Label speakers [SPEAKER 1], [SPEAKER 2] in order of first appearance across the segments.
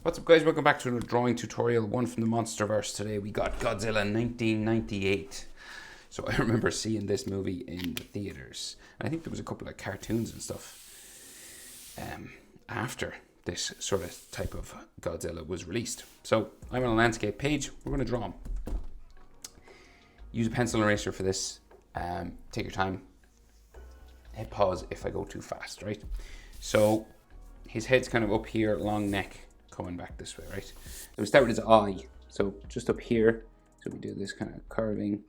[SPEAKER 1] What's up, guys? Welcome back to a drawing tutorial, one from the Monsterverse. Today we got Godzilla 1998. So I remember seeing this movie in the theaters. And I think there was a couple of cartoons and stuff after this sort of type of Godzilla was released. So I'm on a landscape page. We're going to draw him. Use a pencil eraser for this. Take your time. Hit pause if I go too fast, right? So his head's kind of up here, long neck, coming back this way, right? So we start with his eye. So just up here, so we do this kind of curving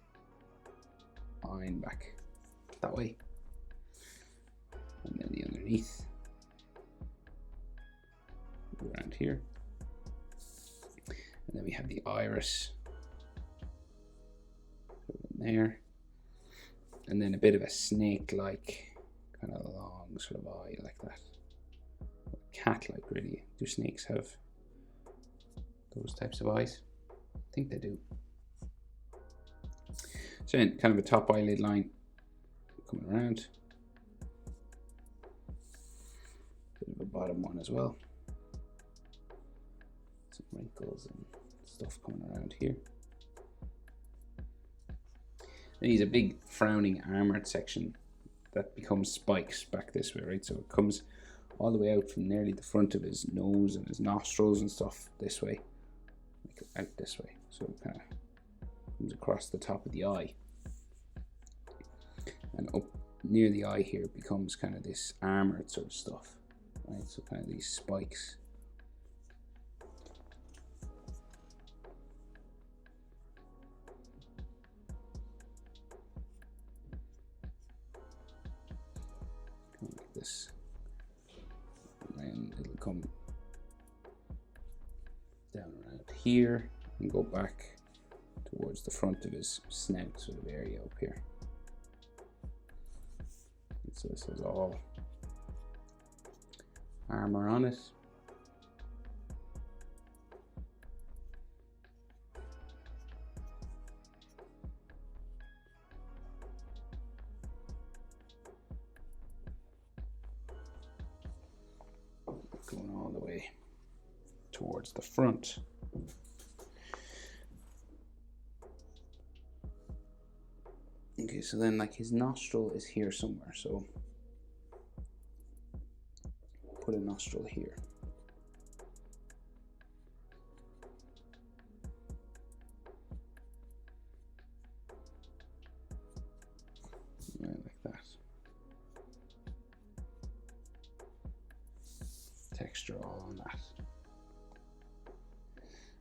[SPEAKER 1] line back that way. And then the underneath, around here. And then we have the iris in there. And then a bit of a snake-like, kind of long sort of eye like that. Cat-like, really. Do snakes have those types of eyes? I think they do. So then kind of a top eyelid line coming around. Bit of a bottom one as well. Some wrinkles and stuff coming around here. Then he's a big frowning armored section that becomes spikes back this way, right? So it comes all the way out from nearly the front of his nose and his nostrils and stuff this way, like out this way. So it kind of comes across the top of the eye, and up near the eye here becomes kind of this armored sort of stuff, right? So kind of these spikes. Like this. And it'll come down around here and go back towards the front of his snout sort of area up here. And so this is all armor on it. Going all the way towards the front. Okay, so then like his nostril is here somewhere, so put a nostril here. Right, like that. Texture all on that.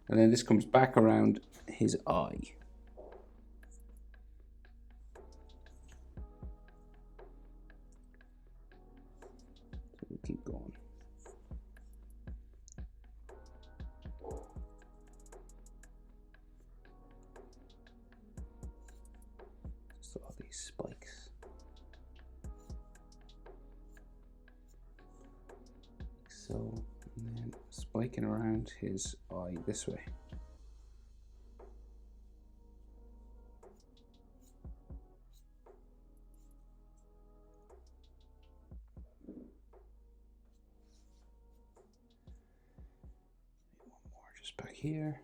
[SPEAKER 1] And then this comes back around his eye. So we'll keep going. Just all these spikes. So, and then spiking around his eye this way. One more just back here.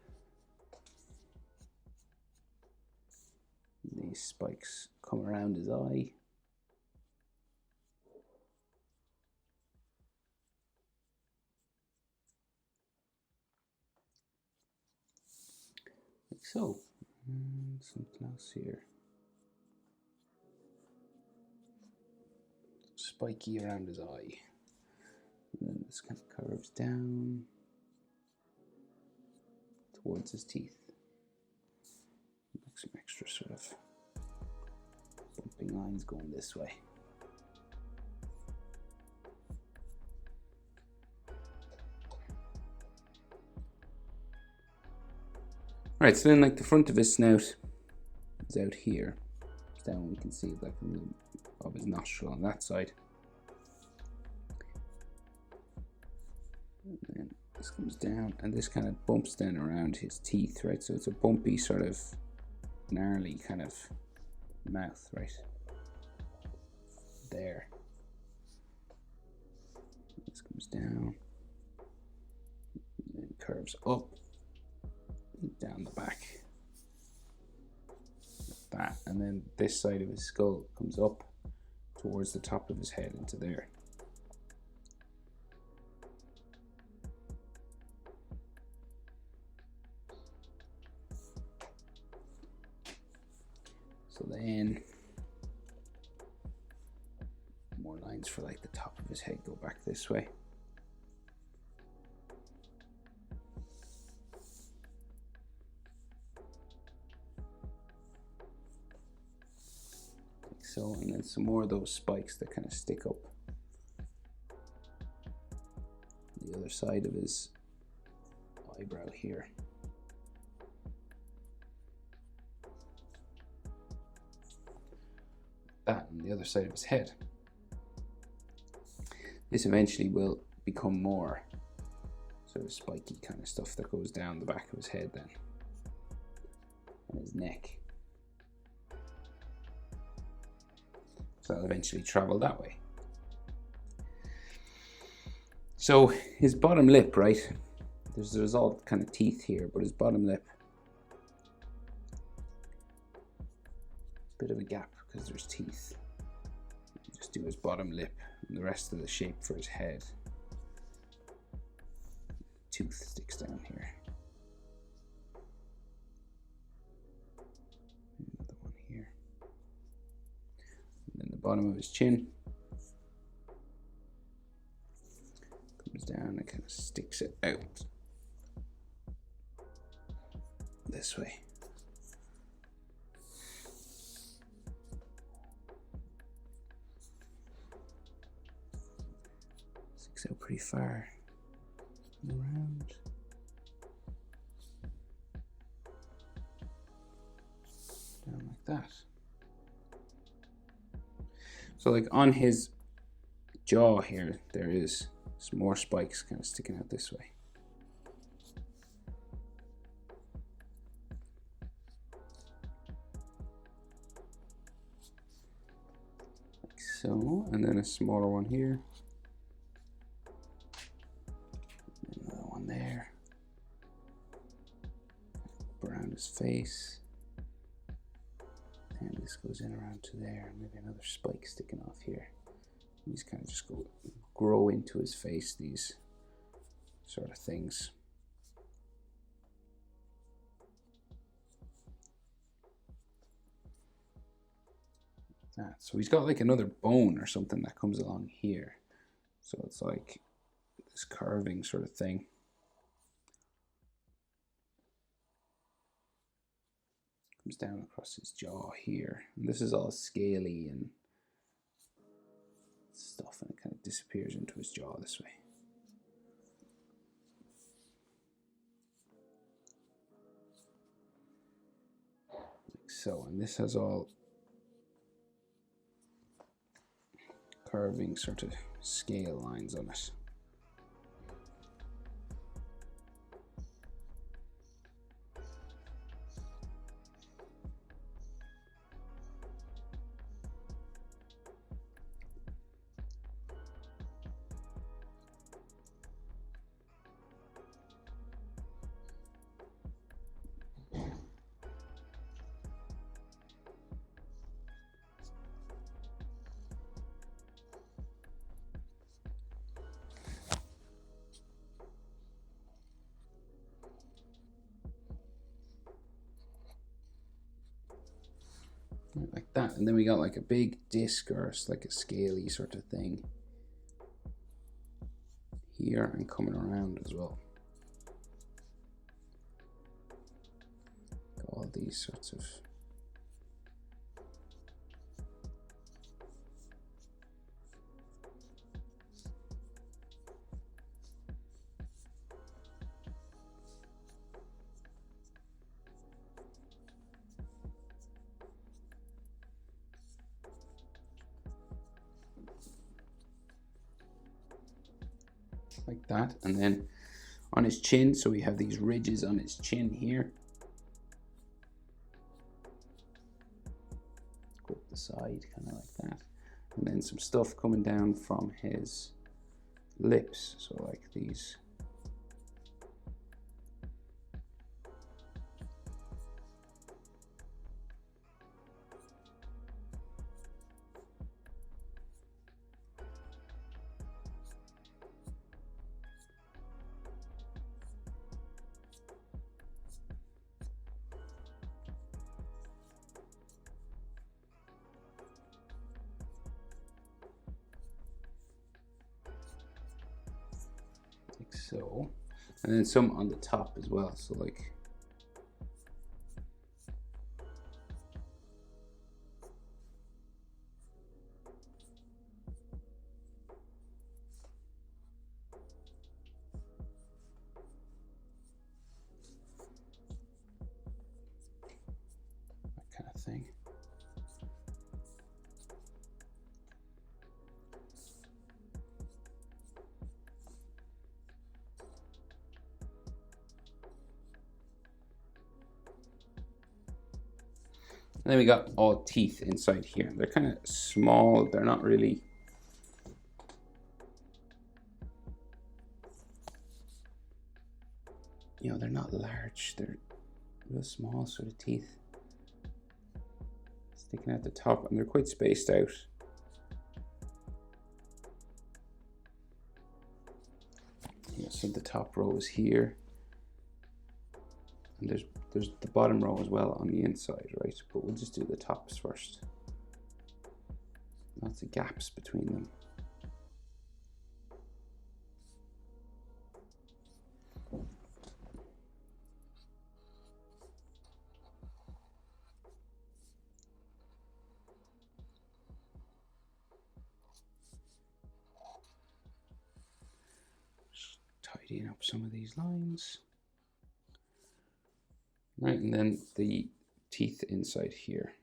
[SPEAKER 1] These spikes come around his eye. Like so. And something else here. Spiky around his eye. And then this kind of curves down towards his teeth. Like some extra sort of bumping lines going this way. Right, so then like the front of his snout is out here. Down we can see like a little of his nostril on that side. And then this comes down and this kind of bumps down around his teeth, right? So it's a bumpy sort of gnarly kind of mouth, right? There. This comes down. curves up, down the back, like that, and then this side of his skull comes up towards the top of his head into there. So then more lines for like the top of his head go back this way. Like so, and then some more of those spikes that kind of stick up the other side of his eyebrow here. That on the other side of his head. This eventually will become more sort of spiky kind of stuff that goes down the back of his head then, and his neck. So that'll eventually travel that way. So his bottom lip, right? There's all kind of teeth here, but his bottom lip, bit of a gap because there's teeth. Just do his bottom lip and the rest of the shape for his head. Tooth sticks down here. Another one here. And then the bottom of his chin comes down and kind of sticks it out this way. Sticks out pretty far around. Down like that. So like on his jaw here, there is some more spikes kind of sticking out this way. Like so, and then a smaller one here. Another one there. Around his face. And this goes in around to there, and maybe another spike sticking off here. These kind of just grow into his face, these sort of things. Like that. So he's got like another bone or something that comes along here. So it's like this carving sort of thing. Comes down across his jaw here. And this is all scaly and stuff, and it kind of disappears into his jaw this way. Like so, and this has all carving sort of scale lines on it. Like that, and then we got like a big disc or like a scaly sort of thing here and coming around as well. Got all these sorts of like that, and then on his chin, so we have these ridges on his chin here. Go up the side, kind of like that, and then some stuff coming down from his lips, so like these like so. And then some on the top as well, so like that kind of thing. And then we got all teeth inside here. They're kind of small. They're not really, you know, they're not large. They're real small sort of teeth sticking out the top, and they're quite spaced out. Yeah, so the top row is here, and there's the bottom row as well on the inside, right? But we'll just do the tops first. Lots of gaps between them. Just tidying up some of these lines. Right, and then the teeth inside here.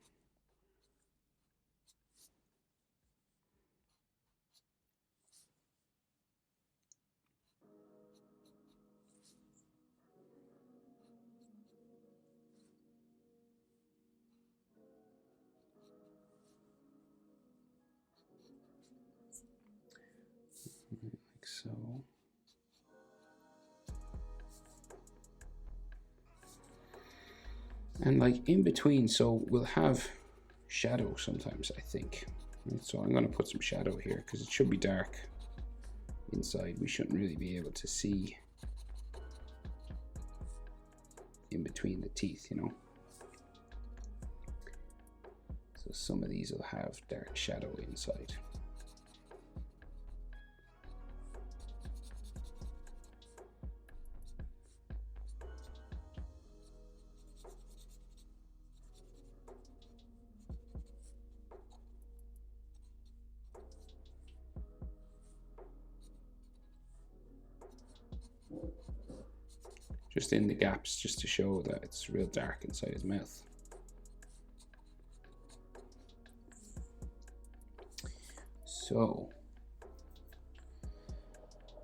[SPEAKER 1] Like so. And like in between, so we'll have shadow sometimes, I think. Right, so I'm going to put some shadow here because it should be dark inside. We shouldn't really be able to see in between the teeth, you know. So some of these will have dark shadow inside. Just in the gaps, just to show that it's real dark inside his mouth. So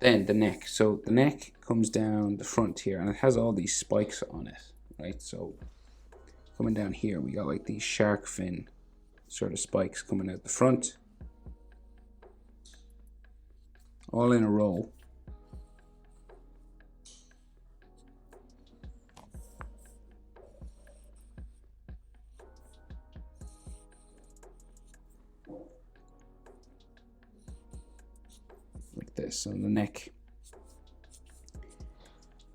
[SPEAKER 1] then the neck. So the neck comes down the front here, and it has all these spikes on it, right? So coming down here, we got like these shark fin sort of spikes coming out the front, all in a row. Like this, and the neck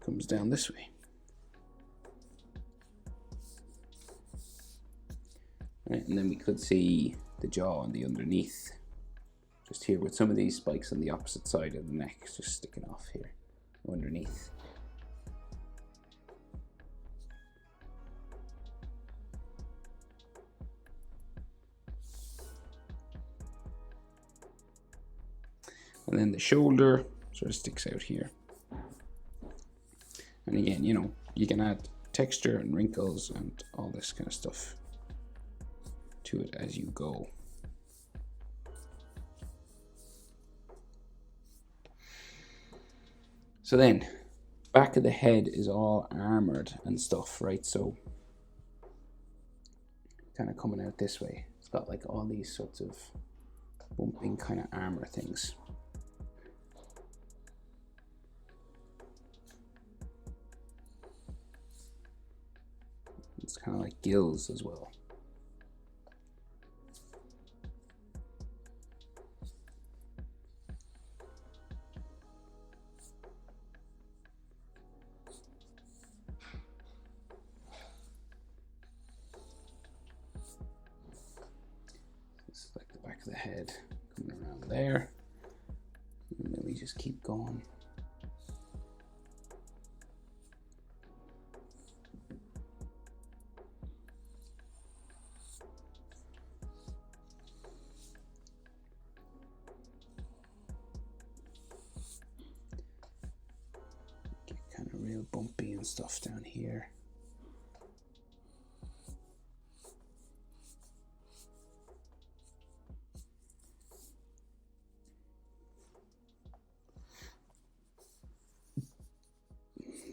[SPEAKER 1] comes down this way. Right, and then we could see the jaw on the underneath, just here with some of these spikes on the opposite side of the neck, just sticking off here underneath. And then the shoulder sort of sticks out here. And again, you know, you can add texture and wrinkles and all this kind of stuff to it as you go. So then, back of the head is all armored and stuff, right? So kind of coming out this way. It's got like all these sorts of bumping kind of armor things. It's kind of like gills as well. This is like the back of the head coming around there. And then we just keep going. real bumpy and stuff down here.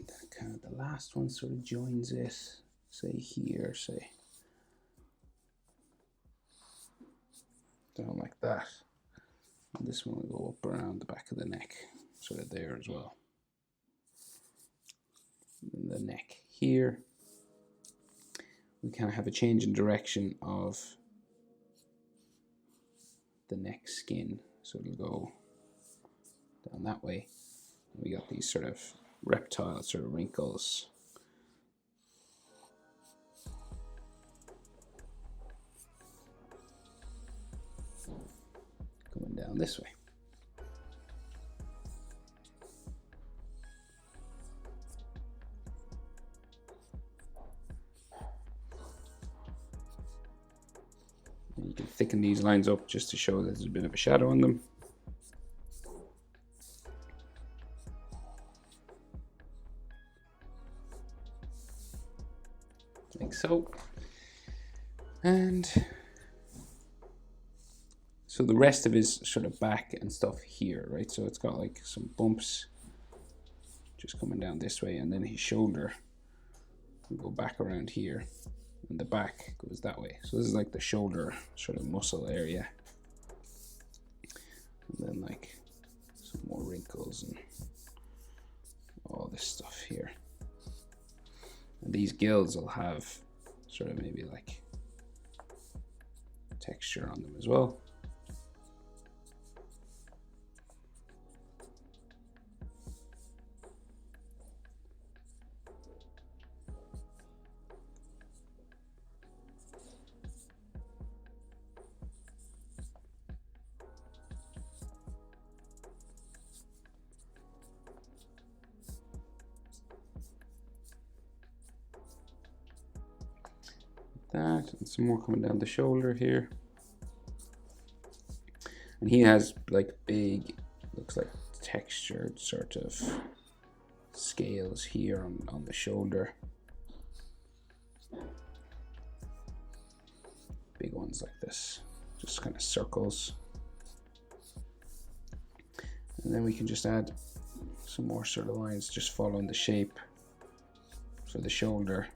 [SPEAKER 1] That kind of the last one sort of joins it, say here, say down like that. And this one will go up around the back of the neck, sort of there as well. And the neck here, we kind of have a change in direction of the neck skin, so it'll go down that way. We got these sort of reptile sort of wrinkles. Going down this way. And you can thicken these lines up just to show that there's a bit of a shadow on them. Like so. And so the rest of his sort of back and stuff here, right? So it's got like some bumps just coming down this way, and then his shoulder will go back around here, and the back goes that way. So this is like the shoulder sort of muscle area. And then like some more wrinkles and all this stuff here. And these gills will have sort of maybe like texture on them as well. That, and some more coming down the shoulder here. And he has like big, looks like textured sort of scales here on the shoulder. Big ones like this, just kind of circles. And then we can just add some more sort of lines just following the shape for the shoulder.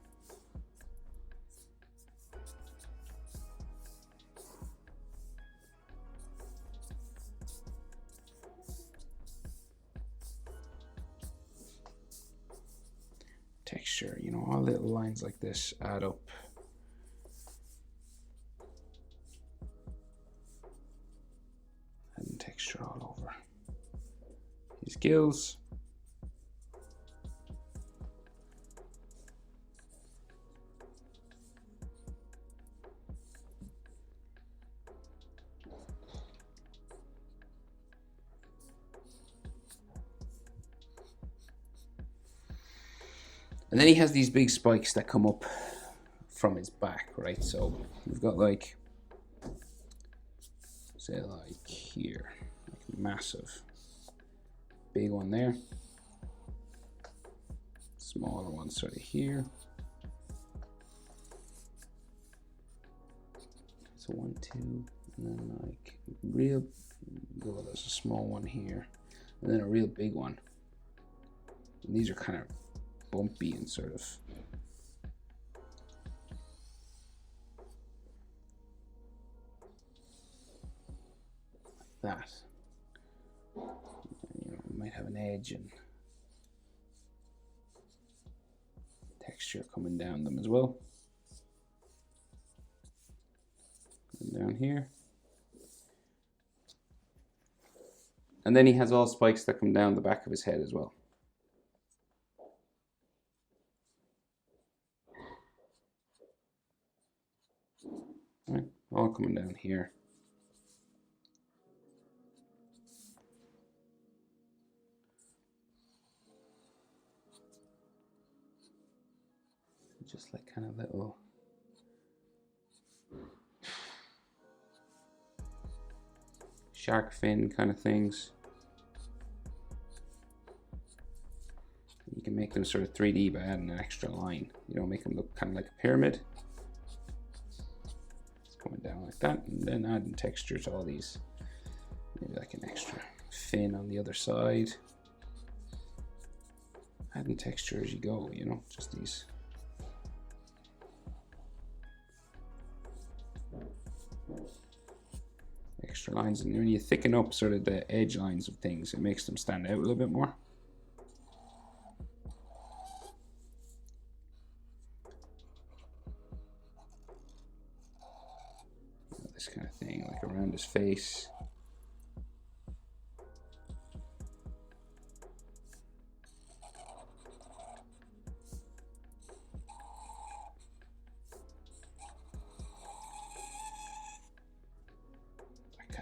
[SPEAKER 1] Texture, you know, all little lines like this add up. And texture all over his gills. And then he has these big spikes that come up from his back, right? So we've got like, say like here, like a massive big one there. Smaller one sort of here. So 1, 2, and then like real, well, there's a small one here, and then a real big one. And these are kind of bumpy and sort of like that. And, you know, it might have an edge and texture coming down them as well. And down here. And then he has all spikes that come down the back of his head as well. Right, all coming down here. Just like kind of little shark fin kind of things. You can make them sort of 3D by adding an extra line. You know, make them look kind of like a pyramid. It's going down like that, and then adding texture to all these. Maybe like an extra fin on the other side. Adding texture as you go, you know, just these. Extra lines, and when you thicken up sort of the edge lines of things, it makes them stand out a little bit more. This kind of thing, like around his face.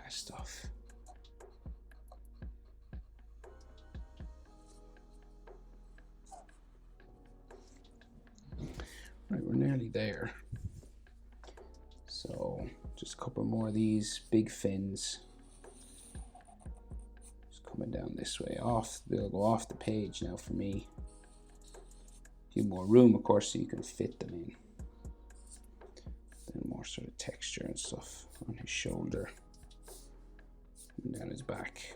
[SPEAKER 1] Stuff. Right, we're nearly there. So just a couple more of these big fins. Just coming down this way. They'll go off the page now for me. A few more room, of course, so you can fit them in. Then more sort of texture and stuff on his shoulder. And down his back.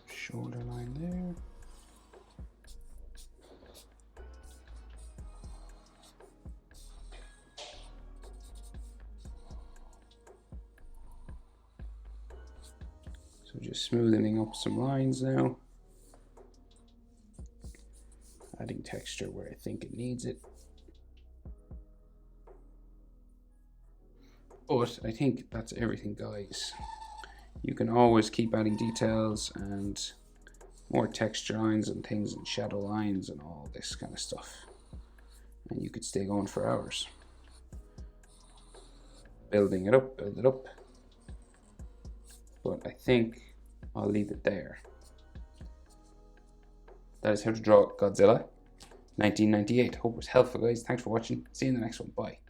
[SPEAKER 1] Shoulder line there. So just smoothing up some lines now. Adding texture where I think it needs it. But I think that's everything, guys. You can always keep adding details and more texture lines and things and shadow lines and all this kind of stuff. And you could stay going for hours. Building it up, build it up. But I think I'll leave it there. That is how to draw Godzilla 1998. Hope it was helpful, guys. Thanks for watching. See you in the next one. Bye.